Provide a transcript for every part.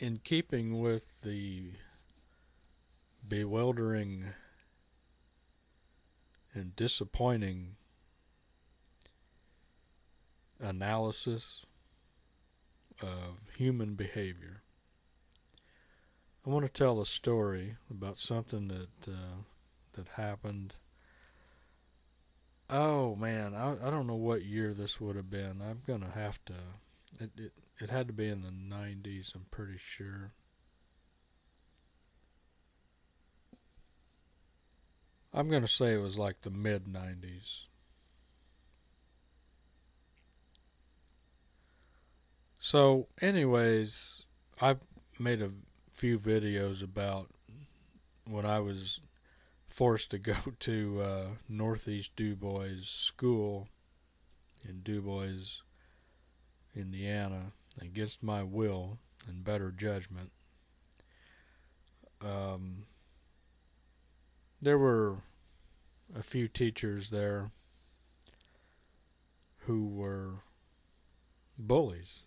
in keeping with the bewildering and disappointing analysis of human behavior, I want to tell a story about something that happened. Oh man, I don't know what year this would have been. I'm gonna have to. It had to be in the 90s. I'm pretty sure. I'm gonna say it was like the mid 90s. So, anyways, I've made a few videos about when I was forced to go to Northeast Dubois School in Dubois, Indiana, against my will and better judgment. Um, there were a few teachers there who were bullies,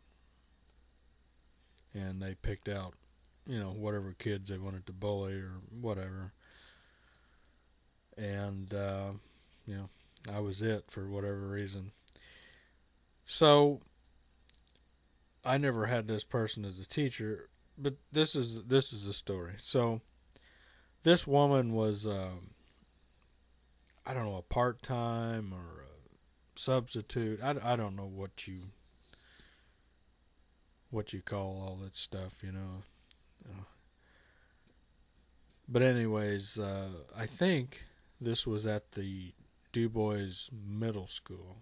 and they picked out, whatever kids they wanted to bully or whatever. And, you know, I was it for whatever reason. So I never had this person as a teacher, but this is a story. So this woman was, I don't know, a part time or a substitute. I don't know what you call all that stuff. But anyways, I think this was at the Dubois Middle School.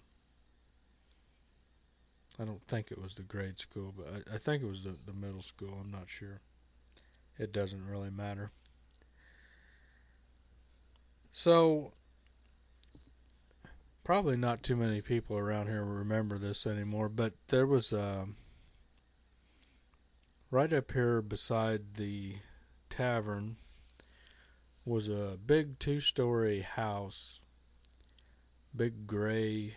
I don't think it was the grade school, but I think it was the middle school. I'm not sure. It doesn't really matter. So, probably not too many people around here remember this anymore, but there was right up here beside the tavern was a big 2-story house, big gray,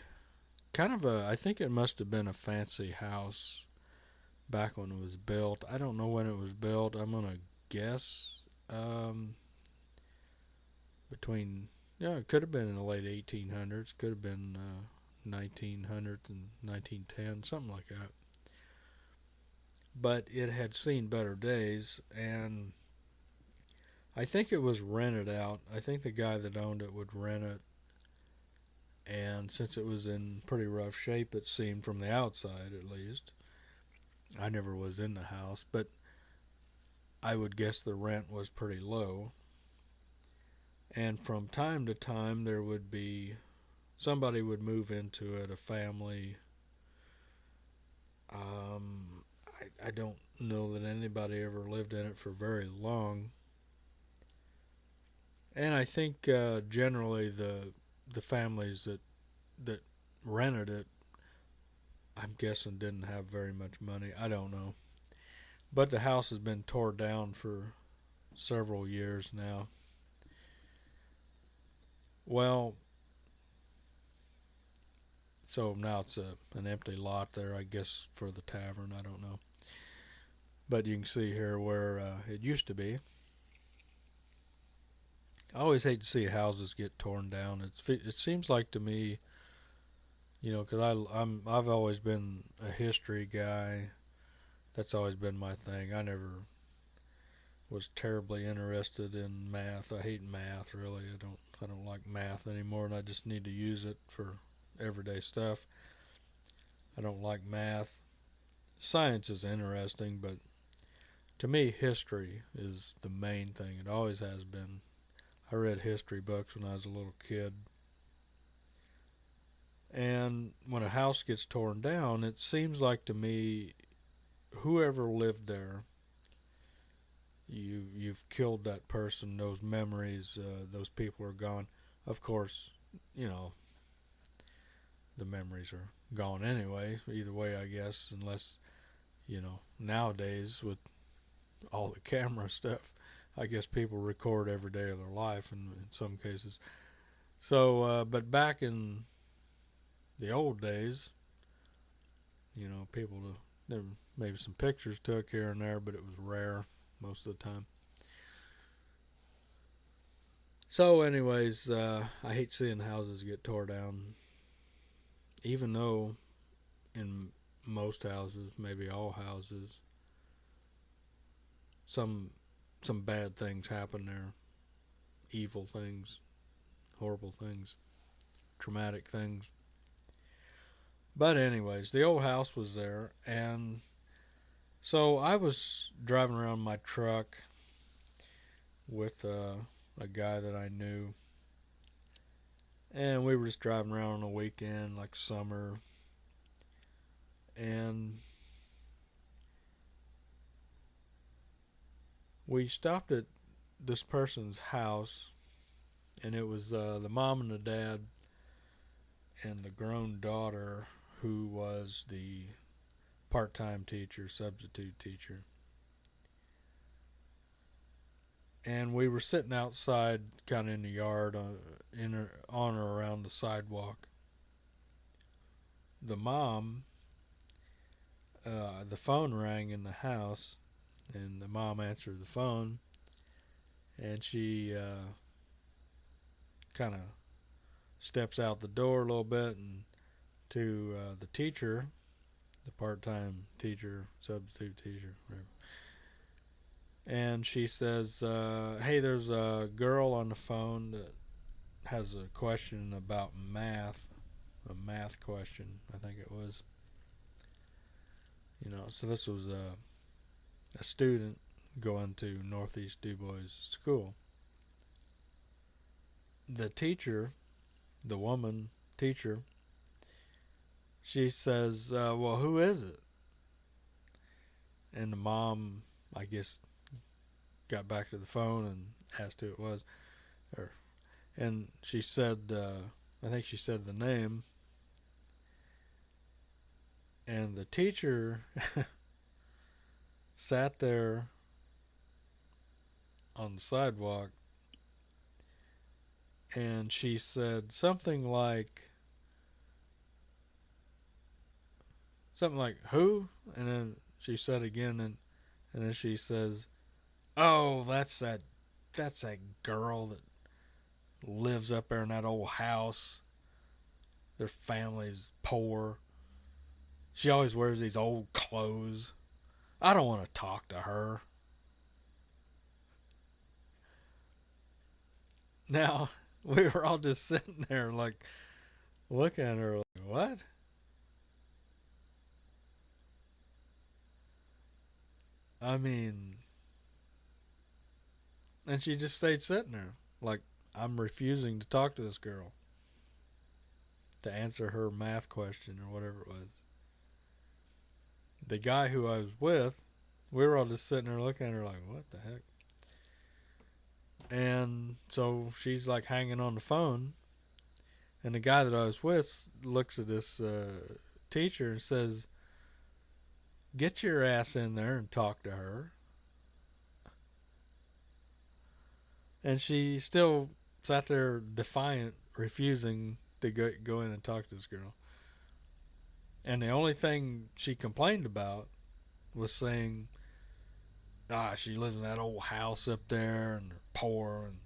kind of I think it must have been a fancy house back when it was built. I don't know when it was built. I'm going to guess between, it could have been in the late 1800s, could have been 1900s and 1910, something like that. But it had seen better days, and I think it was rented out. I think the guy that owned it would rent it, and since it was in pretty rough shape, it seemed from the outside at least. I never was in the house, but I would guess the rent was pretty low. And from time to time, there would be somebody would move into it, a family. I don't know that anybody ever lived in it for very long. And I think generally the families that rented it, I'm guessing, didn't have very much money. I don't know. But the house has been torn down for several years now. Well, so now it's an empty lot there, I guess, for the tavern. I don't know. But you can see here where it used to be. I always hate to see houses get torn down. It seems like to me, because I've always been a history guy. That's always been my thing. I never was terribly interested in math. I hate math really. I don't like math anymore, and I just need to use it for everyday stuff. I don't like math. Science is interesting, but to me history is the main thing. It always has been. I read history books when I was a little kid. And when a house gets torn down, it seems like to me whoever lived there, you've killed that person. Those memories, those people are gone. Of course, you know the memories are gone anyway. Either way, I guess, unless nowadays with all the camera stuff, I guess people record every day of their life in some cases. So, but back in the old days, people, maybe some pictures took here and there, but it was rare most of the time. So, anyways, I hate seeing houses get tore down, even though in most houses, maybe all houses, some some bad things happen there, evil things, horrible things, traumatic things. But anyways, the old house was there, and so I was driving around my truck with a guy that I knew, and we were just driving around on a weekend, like summer, and we stopped at this person's house, and it was the mom and the dad and the grown daughter who was the part-time teacher, substitute teacher. And we were sitting outside, kind of in the yard, on or around the sidewalk. The mom, the phone rang in the house, and the mom answered the phone, and she kind of steps out the door a little bit and to the teacher, the part-time teacher, substitute teacher, whatever. And she says, "Hey, there's a girl on the phone that has a question about math, a math question, I think it was. So this was a student going to Northeast Dubois School. The teacher, the woman teacher, she says, well, who is it?" And the mom, I guess, got back to the phone and asked who it was. And she said, I think she said the name. And the teacher sat there on the sidewalk, and she said something like who? And then she said again, and then she says, "Oh, that's that girl that lives up there in that old house. Their family's poor. She always wears these old clothes. I don't want to talk to her." Now, we were all just sitting there like looking at her like, what? I mean, and she just stayed sitting there like, I'm refusing to talk to this girl to answer her math question or whatever it was. The guy who I was with, we were all just sitting there looking at her like, what the heck? And so she's like hanging on the phone, and the guy that I was with looks at this teacher and says, "Get your ass in there and talk to her." And she still sat there defiant, refusing to go in and talk to this girl. And the only thing she complained about was saying, she lives in that old house up there and they're poor and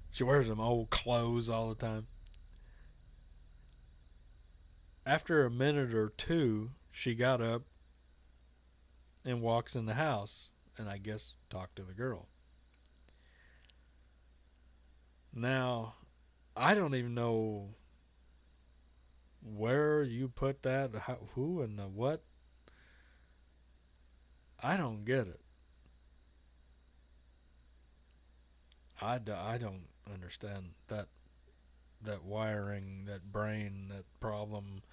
she wears them old clothes all the time. After a minute or two, she got up and walks in the house and I guess talked to the girl. Now, I don't even know where you put that, who and the what. I don't get it. I don't understand that wiring, that brain, that problem,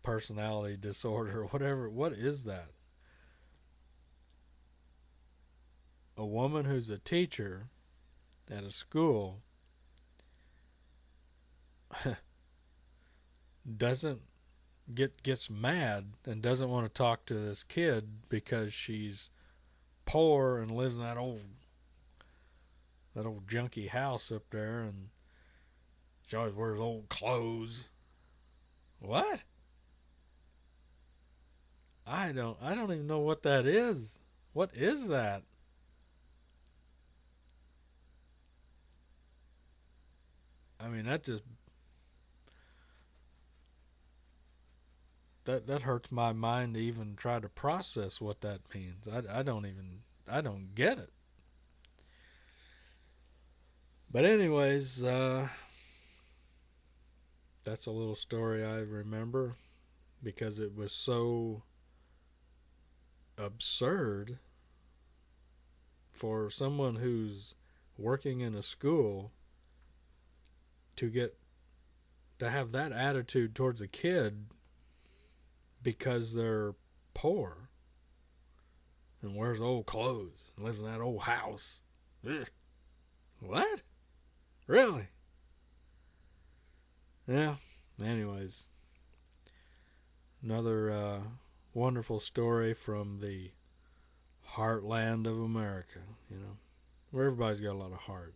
personality disorder, whatever. What is that? A woman who's a teacher at a school doesn't gets mad and doesn't want to talk to this kid because she's poor and lives in that old junky house up there and she always wears old clothes. What? I don't even know what that is. What is that? I mean, that hurts my mind to even try to process what that means. I don't get it. But anyways, that's a little story I remember because it was so absurd for someone who's working in a school to get to have that attitude towards a kid because they're poor and wears old clothes and lives in that old house. Ugh. What? Really? Yeah. Anyways, another wonderful story from the heartland of America, where everybody's got a lot of heart.